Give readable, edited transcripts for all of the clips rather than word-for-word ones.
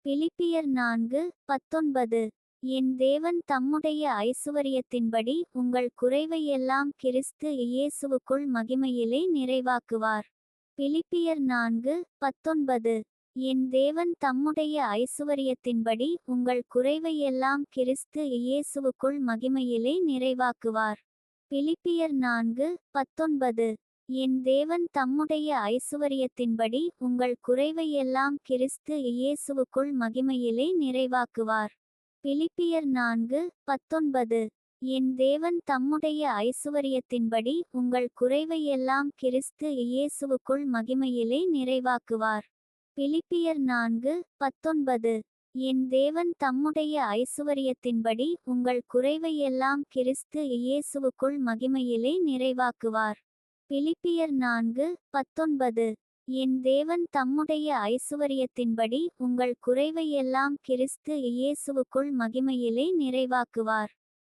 பிலிப்பியர் 4:19. என் தேவன் தம்முடைய ஐசுவரியத்தின்படி உங்கள் குறைவையெல்லாம் கிறிஸ்து இயேசுவுக்குள் மகிமையிலே நிறைவாக்குவார். பிலிப்பியர் 4:19. என் தேவன் தம்முடைய ஐசுவரியத்தின்படி உங்கள் குறைவையெல்லாம் கிறிஸ்து இயேசுவுக்குள் மகிமையிலே நிறைவாக்குவார். பிலிப்பியர் 4:19. என் தேவன் தம்முடைய ஐசுவரியத்தின்படி உங்கள் குறைவையெல்லாம் கிறிஸ்து இயேசுவுக்குள் மகிமையிலே நிறைவாக்குவார். பிலிப்பியர் 4:19. என் தேவன் தம்முடைய ஐசுவரியத்தின்படி உங்கள் குறைவையெல்லாம் கிறிஸ்து இயேசுவுக்குள் மகிமையிலே நிறைவாக்குவார். பிலிப்பியர் 4:19. என் தேவன் தம்முடைய ஐசுவரியத்தின்படி உங்கள் குறைவையெல்லாம் கிறிஸ்து இயேசுவுக்குள் மகிமையிலே நிறைவாக்குவார். பிலிப்பியர் 4:19. என் தேவன் தம்முடைய ஐசுவரியத்தின்படி உங்கள் குறைவையெல்லாம் கிறிஸ்து இயேசுவுக்குள் மகிமையிலே நிறைவாக்குவார்.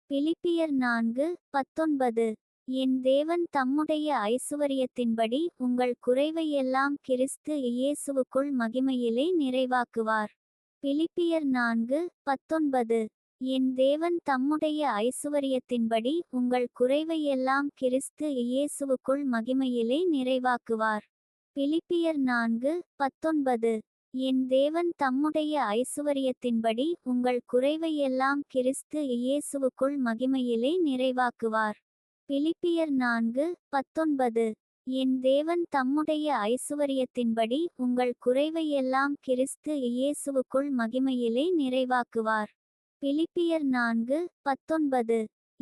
பிலிப்பியர் 4:19. என் தேவன் தம்முடைய ஐசுவரியத்தின்படி உங்கள் குறைவையெல்லாம் கிறிஸ்து இயேசுவுக்குள் மகிமையிலே நிறைவாக்குவார். பிலிப்பியர் 4:19. என் தேவன் தம்முடைய ஐசுவரியத்தின்படி உங்கள் குறைவையெல்லாம் கிறிஸ்து இயேசுவுக்குள் மகிமையிலே நிறைவாக்குவார். பிலிப்பியர் 4:19. என் தேவன் தம்முடைய ஐசுவரியத்தின்படி உங்கள் குறைவையெல்லாம் கிறிஸ்து இயேசுவுக்குள் மகிமையிலே நிறைவாக்குவார். பிலிப்பியர் 4:19. என் தேவன் தம்முடைய ஐசுவரியத்தின்படி உங்கள் குறைவையெல்லாம் கிறிஸ்து இயேசுவுக்குள் மகிமையிலே நிறைவாக்குவார். பிலிப்பியர் 4:19.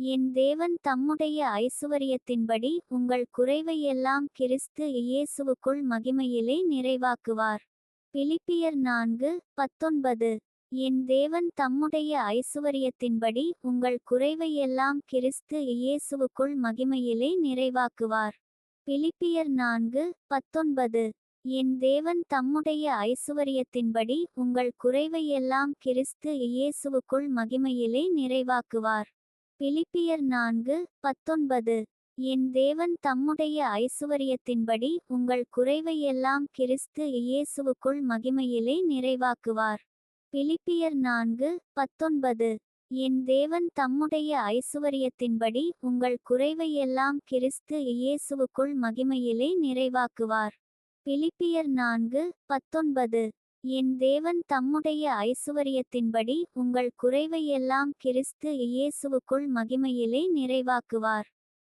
என் தேவன் தம்முடைய ஐசுவரியத்தின்படி உங்கள் குறைவையெல்லாம் கிறிஸ்து இயேசுவுக்குள் மகிமையிலே நிறைவாக்குவார். பிலிப்பியர் 4:19. என் தேவன் தம்முடைய ஐசுவரியத்தின்படி உங்கள் குறைவையெல்லாம் கிறிஸ்து இயேசுவுக்குள் மகிமையிலே நிறைவாக்குவார். பிலிப்பியர் 4:19. என் தேவன் தம்முடைய ஐசுவரியத்தின்படி உங்கள் குறைவையெல்லாம் கிறிஸ்து இயேசுவுக்குள் மகிமையிலே நிறைவாக்குவார். பிலிப்பியர் 4:19. என் தேவன் தம்முடைய ஐசுவரியத்தின்படி உங்கள் குறைவையெல்லாம் கிறிஸ்து இயேசுவுக்குள் மகிமையிலே நிறைவாக்குவார். பிலிப்பியர் 4:19. என் தேவன் தம்முடைய ஐசுவரியத்தின்படி உங்கள் குறைவையெல்லாம் கிறிஸ்து இயேசுவுக்குள் மகிமையிலே நிறைவாக்குவார். பிலிப்பியர் 4:19. என் தேவன் தம்முடைய ஐசுவரியத்தின்படி உங்கள் குறைவையெல்லாம் கிறிஸ்து இயேசுவுக்குள் மகிமையிலே நிறைவாக்குவார்.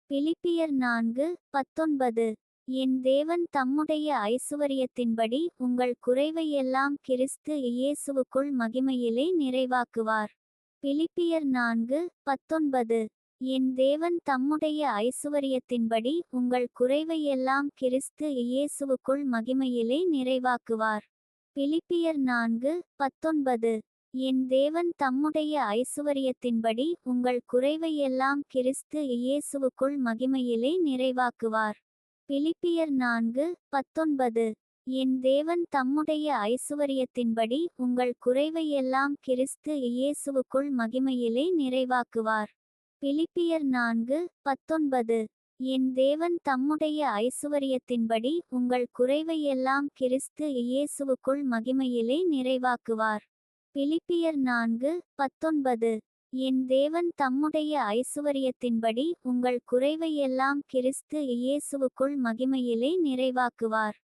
பிலிப்பியர் 4:19. என் தேவன் தம்முடைய ஐசுவரியத்தின்படி உங்கள் குறைவையெல்லாம் கிறிஸ்து இயேசுவுக்குள் மகிமையிலே நிறைவாக்குவார். பிலிப்பியர் 4:19. என் தேவன் தம்முடைய ஐசுவரியத்தின்படி உங்கள் குறைவையெல்லாம் கிறிஸ்து இயேசுவுக்குள் மகிமையிலே நிறைவாக்குவார். பிலிப்பியர் 4:19. என் தேவன் தம்முடைய ஐசுவரியத்தின்படி உங்கள் குறைவையெல்லாம் கிறிஸ்து இயேசுவுக்குள் மகிமையிலே நிறைவாக்குவார். பிலிப்பியர் 4:19. என் தேவன் தம்முடைய ஐசுவரியத்தின்படி உங்கள் குறைவையெல்லாம் கிறிஸ்து இயேசுவுக்குள் மகிமையிலே நிறைவாக்குவார். பிலிப்பியர் 4:19. என் தேவன் தம்முடைய ஐசுவரியத்தின்படி உங்கள் குறைவையெல்லாம் கிறிஸ்து இயேசுவுக்குள் மகிமையிலே நிறைவாக்குவார். பிலிப்பியர் 4:19. என் தேவன் தம்முடைய ஐசுவரியத்தின்படி உங்கள் குறைவையெல்லாம் கிறிஸ்து இயேசுவுக்குள் மகிமையிலே நிறைவாக்குவார்.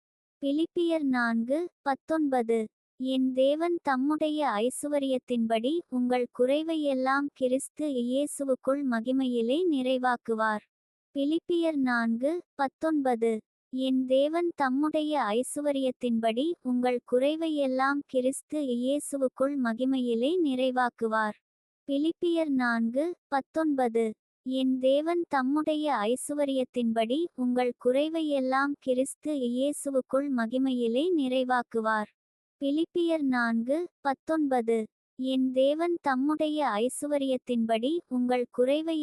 பிலிப்பியர் 4:19. என் தேவன் தம்முடைய ஐசுவரியத்தின்படி உங்கள் குறைவையெல்லாம் கிறிஸ்து இயேசுவுக்குள் மகிமையிலே நிறைவாக்குவார். பிலிப்பியர் 4:19. என் தேவன் தம்முடைய ஐசுவரியத்தின்படி உங்கள் குறைவையெல்லாம் கிறிஸ்து இயேசுவுக்குள் மகிமையிலே நிறைவாக்குவார். பிலிப்பியர் 4:19. என் தேவன் தம்முடைய ஐசுவரியத்தின்படி உங்கள் குறைவையெல்லாம் கிறிஸ்து இயேசுவுக்குள் மகிமையிலே நிறைவாக்குவார். பிலிப்பியர் 4:19. என் தேவன் தம்முடைய ஐசுவரியத்தின்படி உங்கள் குறைவையெல்லாம்